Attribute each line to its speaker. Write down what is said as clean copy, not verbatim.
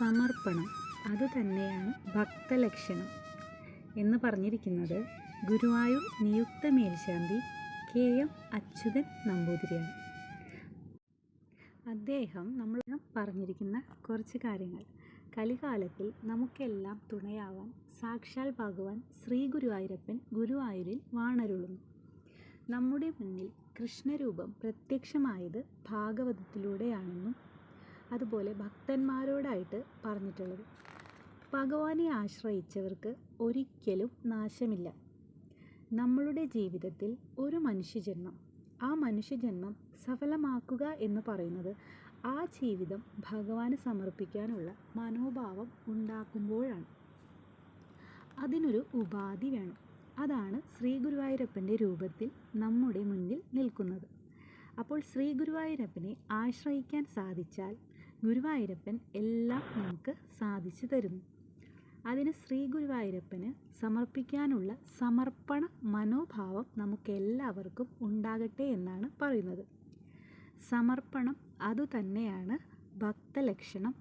Speaker 1: സമർപ്പണം അതുതന്നെയാണ് ഭക്തലക്ഷണം എന്ന് പറഞ്ഞിരിക്കുന്നത് ഗുരുവായൂർ നിയുക്ത മേൽശാന്തി KM അച്യുതൻ നമ്പൂതിരിയാണ്. അദ്ദേഹം നമ്മൾ പറഞ്ഞിരിക്കുന്ന കുറച്ച് കാര്യങ്ങൾ. കലികാലത്തിൽ നമുക്കെല്ലാം തുണയാവാൻ സാക്ഷാൽ ഭഗവാൻ ശ്രീ ഗുരുവായൂരപ്പൻ ഗുരുവായൂരിൽ വാണരുളുന്നു. നമ്മുടെ മുന്നിൽ കൃഷ്ണരൂപം പ്രത്യക്ഷമായത് ഭാഗവതത്തിലൂടെയാണെന്നും അതുപോലെ ഭക്തന്മാരോടായിട്ട് പറഞ്ഞിട്ടുള്ളത്. ഭഗവാനെ ആശ്രയിച്ചവർക്ക് ഒരിക്കലും നാശമില്ല. നമ്മളുടെ ജീവിതത്തിൽ ഒരു മനുഷ്യജന്മം, ആ മനുഷ്യജന്മം സഫലമാക്കുക എന്ന് പറയുന്നത് ആ ജീവിതം ഭഗവാന് സമർപ്പിക്കാനുള്ള മനോഭാവം ഉണ്ടാക്കുമ്പോഴാണ്. അതിനൊരു ഉപാധി വേണം. അതാണ് ശ്രീ ഗുരുവായൂരപ്പൻ്റെ രൂപത്തിൽ നമ്മുടെ മുന്നിൽ നിൽക്കുന്നത്. അപ്പോൾ ശ്രീ ഗുരുവായൂരപ്പനെ ആശ്രയിക്കാൻ സാധിച്ചാൽ ഗുരുവായൂരപ്പൻ എല്ലാം നമുക്ക് സാധിച്ചു തരുന്നു. അതിന് ശ്രീ ഗുരുവായൂരപ്പന് സമർപ്പിക്കാനുള്ള സമർപ്പണ മനോഭാവം നമുക്കെല്ലാവർക്കും ഉണ്ടാകട്ടെ എന്നാണ് പറയുന്നത്. സമർപ്പണം അതുതന്നെയാണ് ഭക്തലക്ഷണം